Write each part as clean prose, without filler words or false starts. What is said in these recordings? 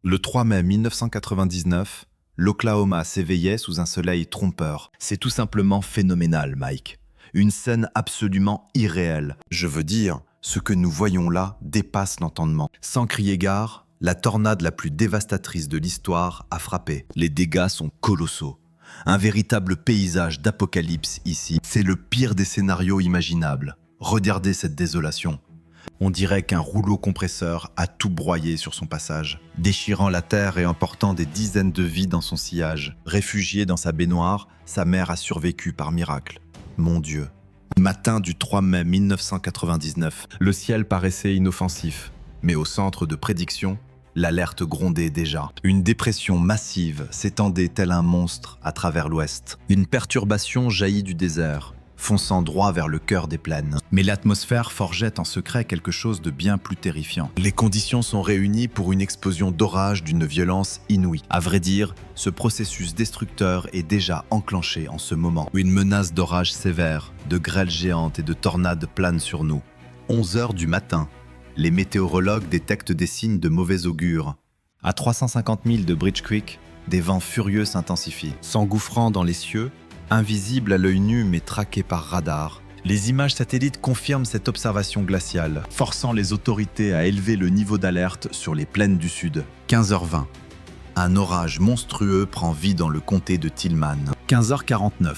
Le 3 mai 1999, l'Oklahoma s'éveillait sous un soleil trompeur. C'est tout simplement phénoménal, Mike. Une scène absolument irréelle. Je veux dire, ce que nous voyons là dépasse l'entendement. Sans crier gare, la tornade la plus dévastatrice de l'histoire a frappé. Les dégâts sont colossaux. Un véritable paysage d'apocalypse ici. C'est le pire des scénarios imaginables. Regardez cette désolation. On dirait qu'un rouleau compresseur a tout broyé sur son passage, déchirant la terre et emportant des dizaines de vies dans son sillage. Réfugiée dans sa baignoire, sa mère a survécu par miracle. Mon Dieu. Matin du 3 mai 1999, le ciel paraissait inoffensif, mais au centre de prédiction, l'alerte grondait déjà. Une dépression massive s'étendait tel un monstre à travers l'ouest. Une perturbation jaillit du désert, fonçant droit vers le cœur des plaines. Mais l'atmosphère forgeait en secret quelque chose de bien plus terrifiant. Les conditions sont réunies pour une explosion d'orage d'une violence inouïe. À vrai dire, ce processus destructeur est déjà enclenché en ce moment. Une menace d'orage sévère, de grêle géante et de tornades plane sur nous. 11 heures du matin, les météorologues détectent des signes de mauvais augure. À 350 milles de Bridge Creek, des vents furieux s'intensifient, s'engouffrant dans les cieux, invisible à l'œil nu mais traqué par radar. Les images satellites confirment cette observation glaciale, forçant les autorités à élever le niveau d'alerte sur les plaines du sud. 15h20. Un orage monstrueux prend vie dans le comté de Tillman. 15h49.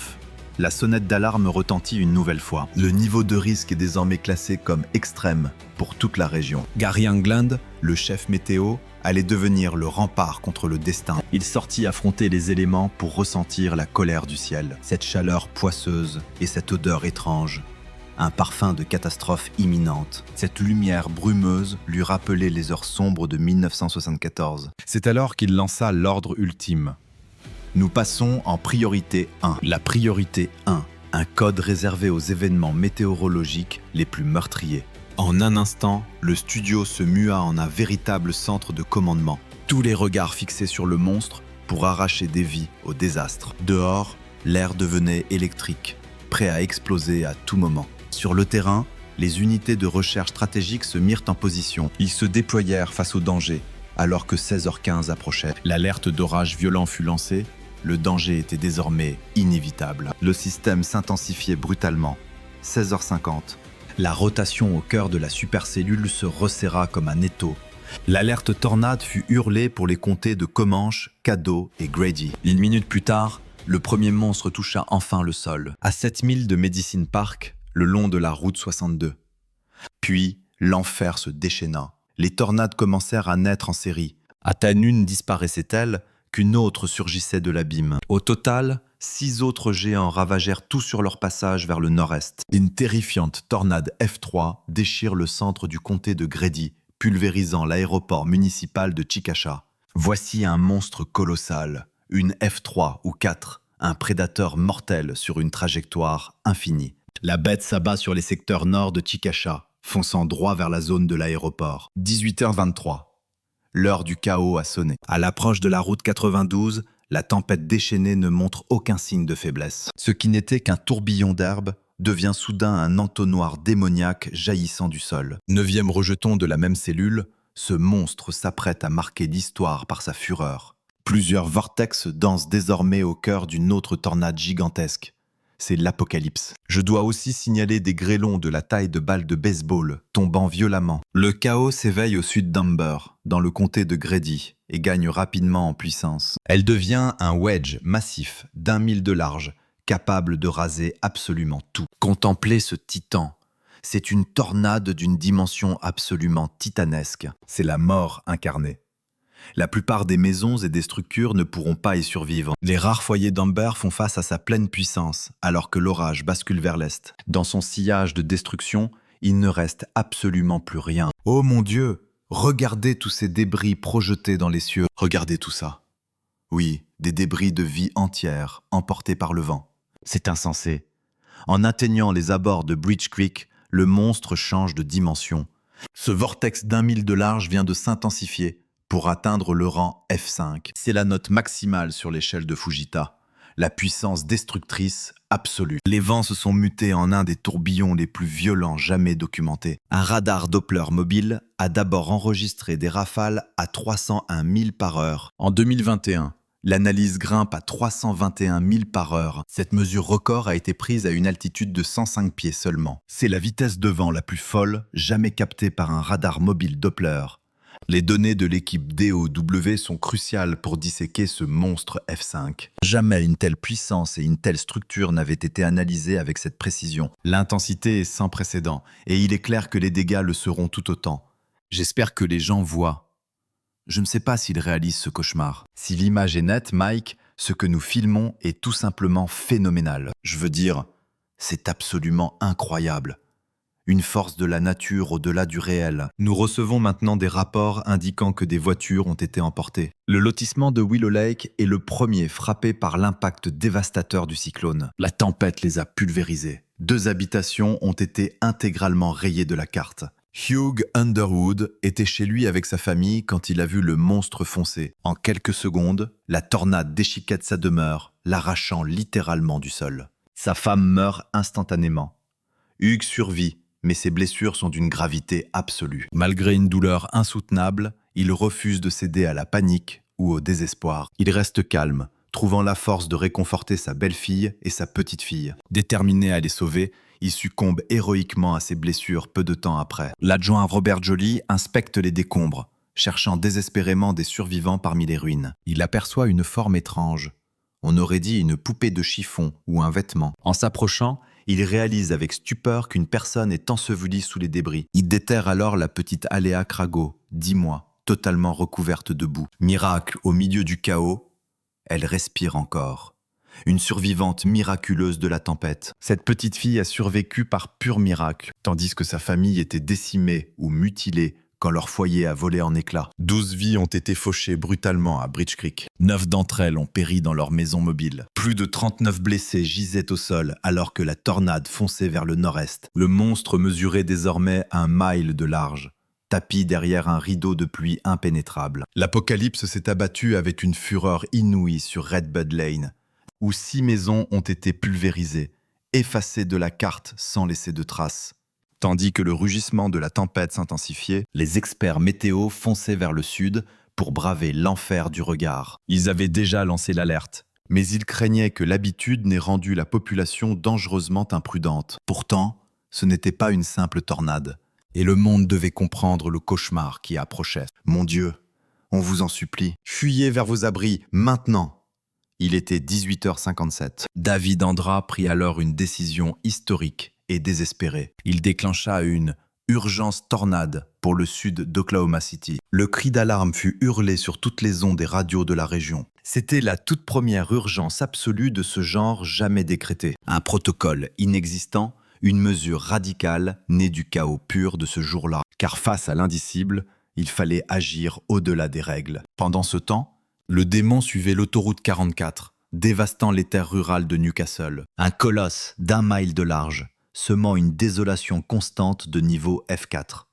La sonnette d'alarme retentit une nouvelle fois. Le niveau de risque est désormais classé comme extrême pour toute la région. Gary England, le chef météo, allait devenir le rempart contre le destin. Il sortit affronter les éléments pour ressentir la colère du ciel. Cette chaleur poisseuse et cette odeur étrange. Un parfum de catastrophe imminente. Cette lumière brumeuse lui rappelait les heures sombres de 1974. C'est alors qu'il lança l'ordre ultime. Nous passons en priorité 1. La priorité 1, un code réservé aux événements météorologiques les plus meurtriers. En un instant, le studio se mua en un véritable centre de commandement. Tous les regards fixés sur le monstre pour arracher des vies au désastre. Dehors, l'air devenait électrique, prêt à exploser à tout moment. Sur le terrain, les unités de recherche stratégique se mirent en position. Ils se déployèrent face au danger, alors que 16h15 approchait. L'alerte d'orage violent fut lancée. Le danger était désormais inévitable. Le système s'intensifiait brutalement. 16h50. La rotation au cœur de la supercellule se resserra comme un étau. L'alerte tornade fut hurlée pour les comtés de Comanche, Caddo et Grady. Une minute plus tard, le premier monstre toucha enfin le sol, à 7000 de Medicine Park, le long de la route 62. Puis, l'enfer se déchaîna. Les tornades commencèrent à naître en série. À peine une disparaissait-elle qu'une autre surgissait de l'abîme. Au total, 6 autres géants ravagèrent tout sur leur passage vers le nord-est. Une terrifiante tornade F3 déchire le centre du comté de Grady, pulvérisant l'aéroport municipal de Chickasha. Voici un monstre colossal, une F3 ou 4, un prédateur mortel sur une trajectoire infinie. La bête s'abat sur les secteurs nord de Chickasha, fonçant droit vers la zone de l'aéroport. 18h23. L'heure du chaos a sonné. À l'approche de la route 92, la tempête déchaînée ne montre aucun signe de faiblesse. Ce qui n'était qu'un tourbillon d'herbe devient soudain un entonnoir démoniaque jaillissant du sol. 9e rejeton de la même cellule, ce monstre s'apprête à marquer l'histoire par sa fureur. Plusieurs vortex dansent désormais au cœur d'une autre tornade gigantesque. C'est l'apocalypse. Je dois aussi signaler des grêlons de la taille de balles de baseball, tombant violemment. Le chaos s'éveille au sud d'Amber, dans le comté de Grady, et gagne rapidement en puissance. Elle devient un wedge massif d'1 mille de large, capable de raser absolument tout. Contemplez ce titan. C'est une tornade d'une dimension absolument titanesque. C'est la mort incarnée. La plupart des maisons et des structures ne pourront pas y survivre. Les rares foyers d'Amber font face à sa pleine puissance, alors que l'orage bascule vers l'est. Dans son sillage de destruction, il ne reste absolument plus rien. Oh mon Dieu! Regardez tous ces débris projetés dans les cieux. Regardez tout ça. Oui, des débris de vie entière, emportés par le vent. C'est insensé. En atteignant les abords de Bridge Creek, le monstre change de dimension. Ce vortex d'1 mille de large vient de s'intensifier pour atteindre le rang F5. C'est la note maximale sur l'échelle de Fujita. la puissance destructrice absolue. Les vents se sont mutés en un des tourbillons les plus violents jamais documentés. Un radar Doppler mobile a d'abord enregistré des rafales à 301 000 par heure. En 2021, l'analyse grimpe à 321 000 par heure. Cette mesure record a été prise à une altitude de 105 pieds seulement. C'est la vitesse de vent la plus folle jamais captée par un radar mobile Doppler. Les données de l'équipe DOW sont cruciales pour disséquer ce monstre F5. Jamais une telle puissance et une telle structure n'avaient été analysées avec cette précision. L'intensité est sans précédent, et il est clair que les dégâts le seront tout autant. J'espère que les gens voient. Je ne sais pas s'ils réalisent ce cauchemar. Si l'image est nette, Mike, ce que nous filmons est tout simplement phénoménal. Je veux dire, c'est absolument incroyable. Une force de la nature au-delà du réel. Nous recevons maintenant des rapports indiquant que des voitures ont été emportées. Le lotissement de Willow Lake est le premier frappé par l'impact dévastateur du cyclone. La tempête les a pulvérisés. 2 habitations ont été intégralement rayées de la carte. Hugh Underwood était chez lui avec sa famille quand il a vu le monstre foncer. En quelques secondes, la tornade déchiquette sa demeure, l'arrachant littéralement du sol. Sa femme meurt instantanément. Hugh survit, mais ses blessures sont d'une gravité absolue. Malgré une douleur insoutenable, il refuse de céder à la panique ou au désespoir. Il reste calme, trouvant la force de réconforter sa belle-fille et sa petite-fille. Déterminé à les sauver, il succombe héroïquement à ses blessures peu de temps après. L'adjoint Robert Joly inspecte les décombres, cherchant désespérément des survivants parmi les ruines. Il aperçoit une forme étrange. On aurait dit une poupée de chiffon ou un vêtement. En s'approchant, il réalise avec stupeur qu'une personne est ensevelie sous les débris. Il déterre alors la petite Aléa Crago, 10 mois, totalement recouverte de boue. Miracle, au milieu du chaos, elle respire encore. Une survivante miraculeuse de la tempête. Cette petite fille a survécu par pur miracle, tandis que sa famille était décimée ou mutilée quand leur foyer a volé en éclats. 12 vies ont été fauchées brutalement à Bridge Creek. 9 d'entre elles ont péri dans leur maison mobile. Plus de 39 blessés gisaient au sol alors que la tornade fonçait vers le nord-est. Le monstre mesurait désormais 1 mile de large, tapi derrière un rideau de pluie impénétrable. L'apocalypse s'est abattu avec une fureur inouïe sur Red Bud Lane, où 6 maisons ont été pulvérisées, effacées de la carte sans laisser de traces. Tandis que le rugissement de la tempête s'intensifiait, les experts météo fonçaient vers le sud pour braver l'enfer du regard. Ils avaient déjà lancé l'alerte, mais ils craignaient que l'habitude n'ait rendu la population dangereusement imprudente. Pourtant, ce n'était pas une simple tornade, et le monde devait comprendre le cauchemar qui approchait. Mon Dieu, on vous en supplie, fuyez vers vos abris, maintenant! Il était 18h57. David Andra prit alors une décision historique et désespéré. Il déclencha une urgence tornade pour le sud d'Oklahoma City. Le cri d'alarme fut hurlé sur toutes les ondes des radios de la région. C'était la toute première urgence absolue de ce genre jamais décrétée. Un protocole inexistant, une mesure radicale née du chaos pur de ce jour-là. Car face à l'indicible, il fallait agir au-delà des règles. Pendant ce temps, le démon suivait l'autoroute 44, dévastant les terres rurales de Newcastle. Un colosse d'1 mile de large, semant une désolation constante de niveau F4.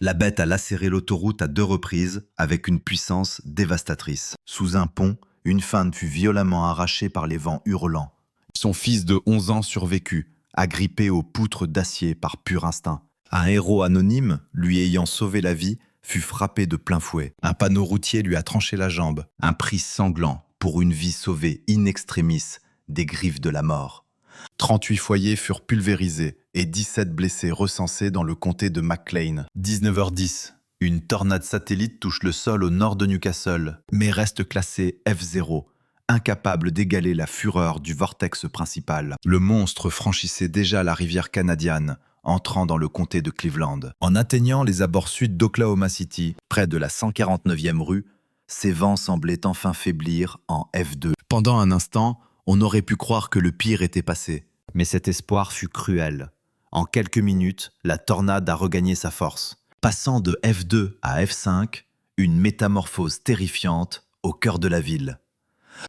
La bête a lacéré l'autoroute à 2 reprises avec une puissance dévastatrice. Sous un pont, une femme fut violemment arrachée par les vents hurlants. Son fils de 11 ans survécut, agrippé aux poutres d'acier par pur instinct. Un héros anonyme, lui ayant sauvé la vie, fut frappé de plein fouet. Un panneau routier lui a tranché la jambe. Un prix sanglant pour une vie sauvée in extremis des griffes de la mort. 38 foyers furent pulvérisés et 17 blessés recensés dans le comté de McLean. 19h10. Une tornade satellite touche le sol au nord de Newcastle, mais reste classée F0, incapable d'égaler la fureur du vortex principal. Le monstre franchissait déjà la rivière canadienne, entrant dans le comté de Cleveland. En atteignant les abords sud d'Oklahoma City, près de la 149e rue, ses vents semblaient enfin faiblir en F2. Pendant un instant, on aurait pu croire que le pire était passé. Mais cet espoir fut cruel. En quelques minutes, la tornade a regagné sa force. Passant de F2 à F5, une métamorphose terrifiante au cœur de la ville.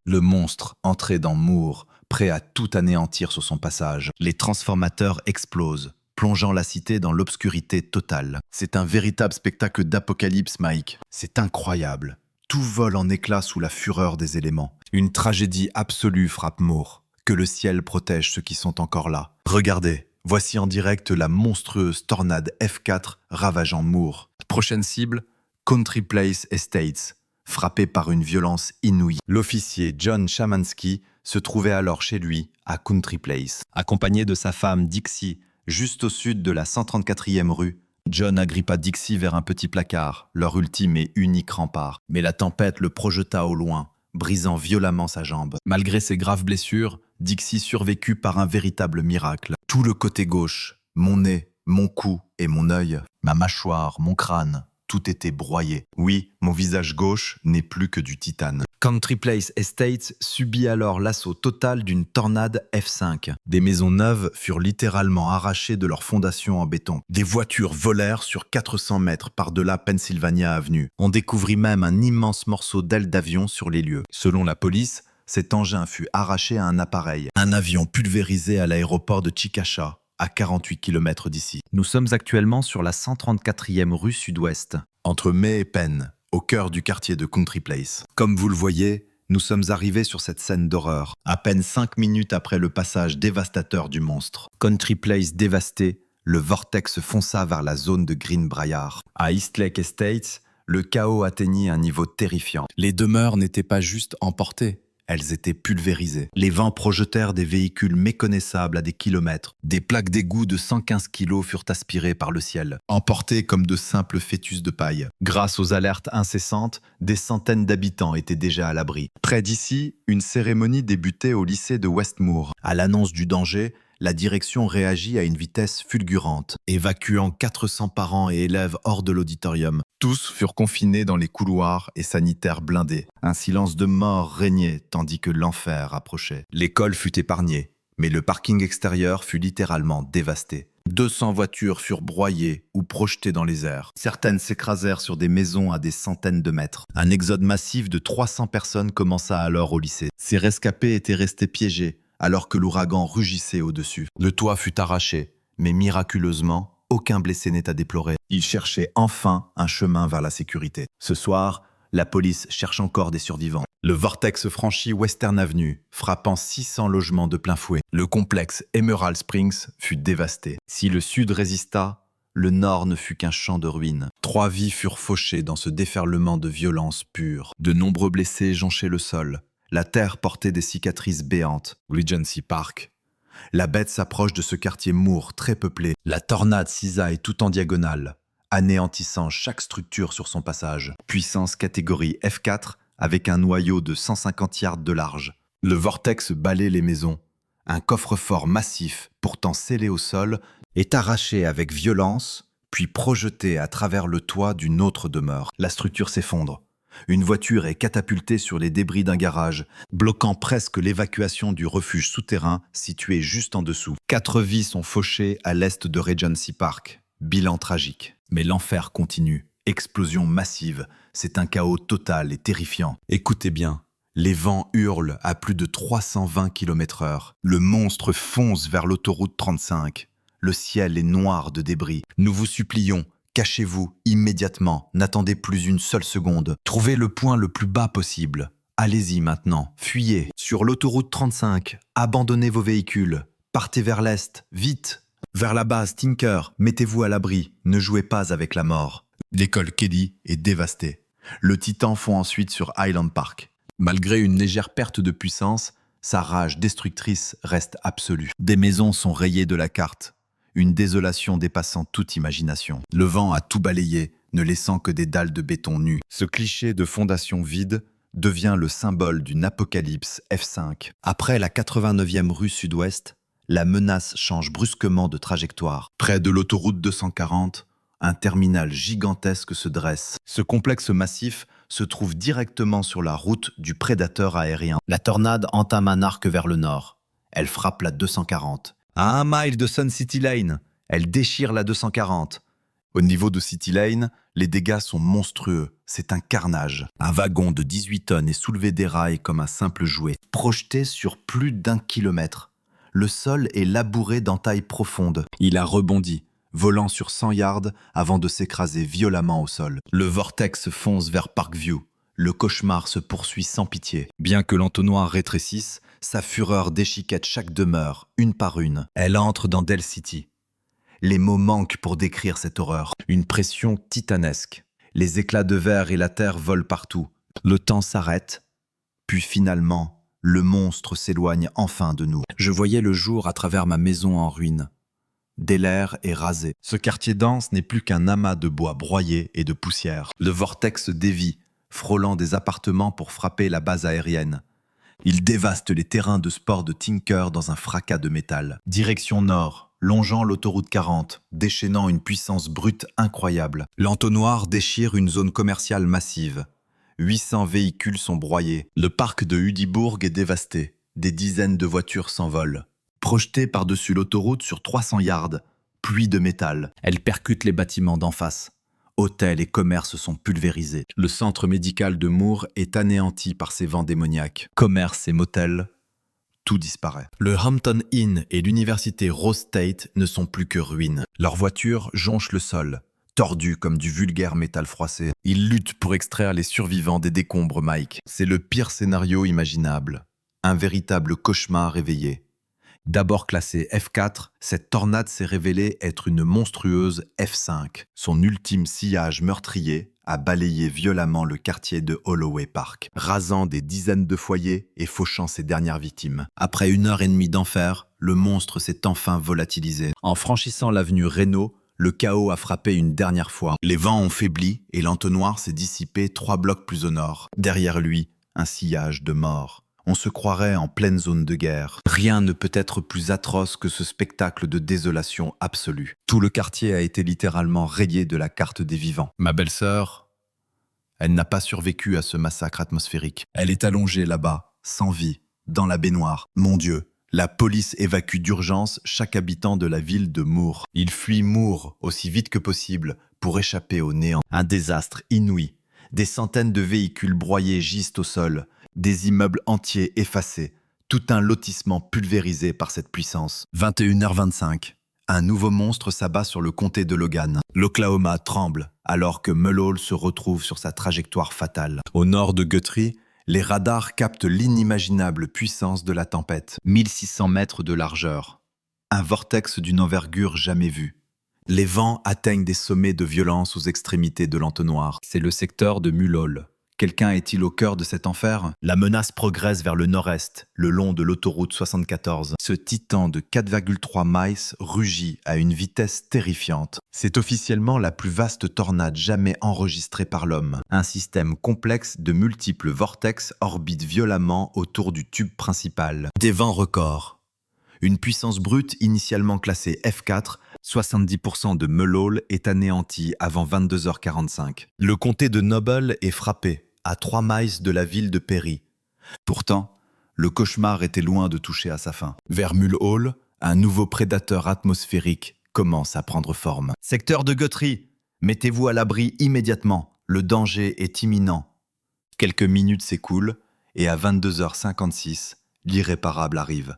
Le monstre entrait dans Moore, prêt à tout anéantir sur son passage. Les transformateurs explosent, plongeant la cité dans l'obscurité totale. C'est un véritable spectacle d'apocalypse, Mike. C'est incroyable. Tout vole en éclats sous la fureur des éléments. Une tragédie absolue frappe Moore. Que le ciel protège ceux qui sont encore là. Regardez, voici en direct la monstrueuse tornade F4 ravageant Moore. Prochaine cible, Country Place Estates, frappé par une violence inouïe. L'officier John Chamansky se trouvait alors chez lui, à Country Place. Accompagné de sa femme Dixie, juste au sud de la 134e rue, John agrippa Dixie vers un petit placard, leur ultime et unique rempart. Mais la tempête le projeta au loin, brisant violemment sa jambe. Malgré ses graves blessures, Dixie survécut par un véritable miracle. Tout le côté gauche, mon nez, mon cou et mon œil, ma mâchoire, mon crâne, tout était broyé. Oui, mon visage gauche n'est plus que du titane. Country Place Estates subit alors l'assaut total d'une tornade F5. Des maisons neuves furent littéralement arrachées de leurs fondations en béton. Des voitures volèrent sur 400 mètres par-delà Pennsylvania Avenue. On découvrit même un immense morceau d'aile d'avion sur les lieux. Selon la police, cet engin fut arraché à un appareil. Un avion pulvérisé à l'aéroport de Chickasha, à 48 km d'ici. Nous sommes actuellement sur la 134e rue sud-ouest, entre May et Penn, au cœur du quartier de Country Place. Comme vous le voyez, nous sommes arrivés sur cette scène d'horreur, à peine 5 minutes après le passage dévastateur du monstre. Country Place dévasté, le vortex fonça vers la zone de Greenbrier. À Eastlake Estates, le chaos atteignit un niveau terrifiant. Les demeures n'étaient pas juste emportées. Elles étaient pulvérisées. Les vents projetèrent des véhicules méconnaissables à des kilomètres. Des plaques d'égout de 115 kilos furent aspirées par le ciel, emportées comme de simples fœtus de paille. Grâce aux alertes incessantes, des centaines d'habitants étaient déjà à l'abri. Près d'ici, une cérémonie débutait au lycée de Westmoor. À l'annonce du danger, la direction réagit à une vitesse fulgurante, évacuant 400 parents et élèves hors de l'auditorium. Tous furent confinés dans les couloirs et sanitaires blindés. Un silence de mort régnait tandis que l'enfer approchait. L'école fut épargnée, mais le parking extérieur fut littéralement dévasté. 200 voitures furent broyées ou projetées dans les airs. Certaines s'écrasèrent sur des maisons à des centaines de mètres. Un exode massif de 300 personnes commença alors au lycée. Ces rescapés étaient restés piégés, alors que l'ouragan rugissait au-dessus. Le toit fut arraché, mais miraculeusement, aucun blessé n'est à déplorer. Ils cherchaient enfin un chemin vers la sécurité. Ce soir, la police cherche encore des survivants. Le vortex franchit Western Avenue, frappant 600 logements de plein fouet. Le complexe Emerald Springs fut dévasté. Si le sud résista, le nord ne fut qu'un champ de ruines. 3 vies furent fauchées dans ce déferlement de violence pure. De nombreux blessés jonchaient le sol. La terre portait des cicatrices béantes. Regency Park. La bête s'approche de ce quartier Moore très peuplé. La tornade cisaille tout en diagonale, anéantissant chaque structure sur son passage. Puissance catégorie F4 avec un noyau de 150 yards de large. Le vortex balaie les maisons. Un coffre-fort massif, pourtant scellé au sol, est arraché avec violence, puis projeté à travers le toit d'une autre demeure. La structure s'effondre. Une voiture est catapultée sur les débris d'un garage, bloquant presque l'évacuation du refuge souterrain situé juste en dessous. 4 vies sont fauchées à l'est de Regency Park. Bilan tragique. Mais l'enfer continue. Explosion massive. C'est un chaos total et terrifiant. Écoutez bien. Les vents hurlent à plus de 320 km/h. Le monstre fonce vers l'autoroute 35. Le ciel est noir de débris. Nous vous supplions, cachez-vous immédiatement, n'attendez plus une seule seconde. Trouvez le point le plus bas possible. Allez-y maintenant, fuyez. Sur l'autoroute 35, abandonnez vos véhicules. Partez vers l'est, vite. Vers la base Tinker, mettez-vous à l'abri. Ne jouez pas avec la mort. L'école Kelly est dévastée. Le Titan fond ensuite sur Highland Park. Malgré une légère perte de puissance, sa rage destructrice reste absolue. Des maisons sont rayées de la carte. Une désolation dépassant toute imagination. Le vent a tout balayé, ne laissant que des dalles de béton nues. Ce cliché de fondation vide devient le symbole d'une apocalypse F5. Après la 89e rue sud-ouest, la menace change brusquement de trajectoire. Près de l'autoroute 240, un terminal gigantesque se dresse. Ce complexe massif se trouve directement sur la route du prédateur aérien. La tornade entame un arc vers le nord. Elle frappe la 240. À 1 mile de Sun City Lane, elle déchire la 240. Au niveau de City Lane, les dégâts sont monstrueux. C'est un carnage. Un wagon de 18 tonnes est soulevé des rails comme un simple jouet, projeté sur plus d'1 kilomètre. Le sol est labouré d'entailles profondes. Il a rebondi, volant sur 100 yards avant de s'écraser violemment au sol. Le vortex fonce vers Parkview, Le cauchemar se poursuit sans pitié. Bien que l'entonnoir rétrécisse, sa fureur déchiquette chaque demeure, une par une. Elle entre dans Del City. Les mots manquent pour décrire cette horreur. Une pression titanesque. Les éclats de verre et la terre volent partout. Le temps s'arrête, puis finalement, le monstre s'éloigne enfin de nous. Je voyais le jour à travers ma maison en ruine. Délaire et rasé. Ce quartier dense n'est plus qu'un amas de bois broyé et de poussière. Le vortex dévie, frôlant des appartements pour frapper la base aérienne. Il dévaste les terrains de sport de Tinker dans un fracas de métal. Direction nord, longeant l'autoroute 40, déchaînant une puissance brute incroyable. L'entonnoir déchire une zone commerciale massive. 800 véhicules sont broyés. Le parc de Hudibourg est dévasté. Des dizaines de voitures s'envolent. Projetée par-dessus l'autoroute sur 300 yards, pluie de métal. Elle percute les bâtiments d'en face. Hôtels et commerces sont pulvérisés. Le centre médical de Moore est anéanti par ces vents démoniaques. Commerces et motels, tout disparaît. Le Hampton Inn et l'université Rose State ne sont plus que ruines. Leurs voitures jonchent le sol, tordues comme du vulgaire métal froissé. Ils luttent pour extraire les survivants des décombres, Mike. C'est le pire scénario imaginable. Un véritable cauchemar éveillé. D'abord classée F4, cette tornade s'est révélée être une monstrueuse F5. Son ultime sillage meurtrier a balayé violemment le quartier de Holloway Park, rasant des dizaines de foyers et fauchant ses dernières victimes. Après 1 heure et demie d'enfer, le monstre s'est enfin volatilisé. En franchissant l'avenue Reynaud, le chaos a frappé une dernière fois. Les vents ont faibli et l'entonnoir s'est dissipé 3 blocs plus au nord. Derrière lui, un sillage de mort. On se croirait en pleine zone de guerre. Rien ne peut être plus atroce que ce spectacle de désolation absolue. Tout le quartier a été littéralement rayé de la carte des vivants. Ma belle-sœur, elle n'a pas survécu à ce massacre atmosphérique. Elle est allongée là-bas, sans vie, dans la baignoire. Mon Dieu, la police évacue d'urgence chaque habitant de la ville de Moore. Ils fuient Moore aussi vite que possible pour échapper au néant. Un désastre inouï. Des centaines de véhicules broyés gisent au sol. Des immeubles entiers effacés, tout un lotissement pulvérisé par cette puissance. 21h25, un nouveau monstre s'abat sur le comté de Logan. L'Oklahoma tremble, alors que Mulhall se retrouve sur sa trajectoire fatale. Au nord de Guthrie, les radars captent l'inimaginable puissance de la tempête. 1600 mètres de largeur. Un vortex d'une envergure jamais vue. Les vents atteignent des sommets de violence aux extrémités de l'entonnoir. C'est le secteur de Mulhall. Quelqu'un est-il au cœur de cet enfer? La menace progresse vers le nord-est, le long de l'autoroute 74. Ce titan de 4,3 miles rugit à une vitesse terrifiante. C'est officiellement la plus vaste tornade jamais enregistrée par l'homme. Un système complexe de multiples vortex orbite violemment autour du tube principal. Des vents records. Une puissance brute initialement classée F4, 70% de Mulhall est anéanti avant 22h45. Le comté de Noble est frappé, à 3 miles de la ville de Perry. Pourtant, le cauchemar était loin de toucher à sa fin. Vers Mulhall, un nouveau prédateur atmosphérique commence à prendre forme. Secteur de Guthrie, mettez-vous à l'abri immédiatement. Le danger est imminent. Quelques minutes s'écoulent et à 22h56, l'irréparable arrive.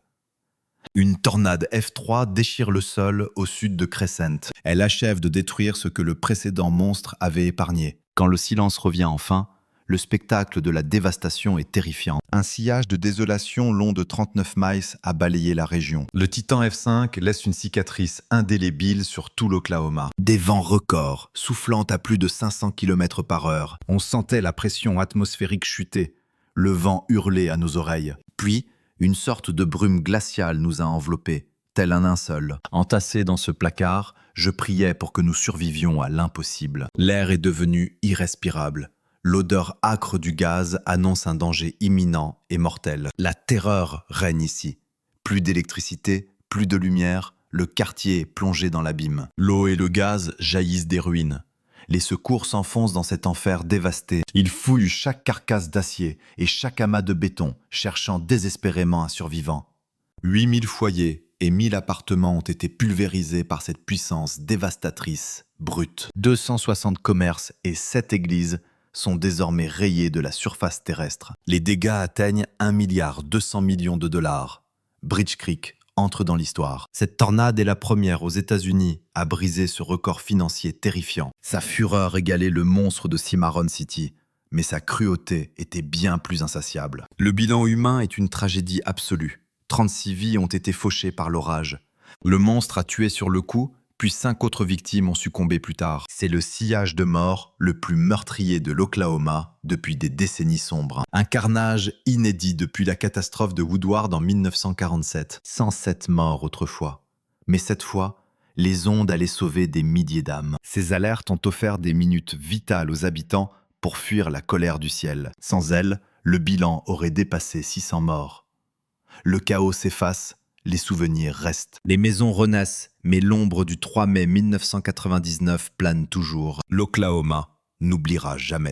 Une tornade F3 déchire le sol au sud de Crescent. Elle achève de détruire ce que le précédent monstre avait épargné. Quand le silence revient enfin, le spectacle de la dévastation est terrifiant. Un sillage de désolation long de 39 miles a balayé la région. Le Titan F5 laisse une cicatrice indélébile sur tout l'Oklahoma. Des vents records, soufflant à plus de 500 km par heure. On sentait la pression atmosphérique chuter. Le vent hurlait à nos oreilles. Puis, une sorte de brume glaciale nous a enveloppés, tel un linceul. Entassé dans ce placard, je priais pour que nous survivions à l'impossible. L'air est devenu irrespirable. L'odeur âcre du gaz annonce un danger imminent et mortel. La terreur règne ici. Plus d'électricité, plus de lumière, le quartier est plongé dans l'abîme. L'eau et le gaz jaillissent des ruines. Les secours s'enfoncent dans cet enfer dévasté. Ils fouillent chaque carcasse d'acier et chaque amas de béton, cherchant désespérément un survivant. 8000 foyers et 1000 appartements ont été pulvérisés par cette puissance dévastatrice, brute. 260 commerces et 7 églises sont désormais rayés de la surface terrestre. Les dégâts atteignent 1,2 milliard de dollars. Bridge Creek entre dans l'histoire. Cette tornade est la première aux États-Unis à briser ce record financier terrifiant. Sa fureur égalait le monstre de Cimarron City, mais sa cruauté était bien plus insatiable. Le bilan humain est une tragédie absolue. 36 vies ont été fauchées par l'orage. Le monstre a tué sur le coup, puis 5 autres victimes ont succombé plus tard. C'est le sillage de mort le plus meurtrier de l'Oklahoma depuis des décennies sombres. Un carnage inédit depuis la catastrophe de Woodward en 1947. 107 morts autrefois. Mais cette fois, les ondes allaient sauver des milliers d'âmes. Ces alertes ont offert des minutes vitales aux habitants pour fuir la colère du ciel. Sans elles, le bilan aurait dépassé 600 morts. Le chaos s'efface, les souvenirs restent. Les maisons renaissent, mais l'ombre du 3 mai 1999 plane toujours. L'Oklahoma n'oubliera jamais.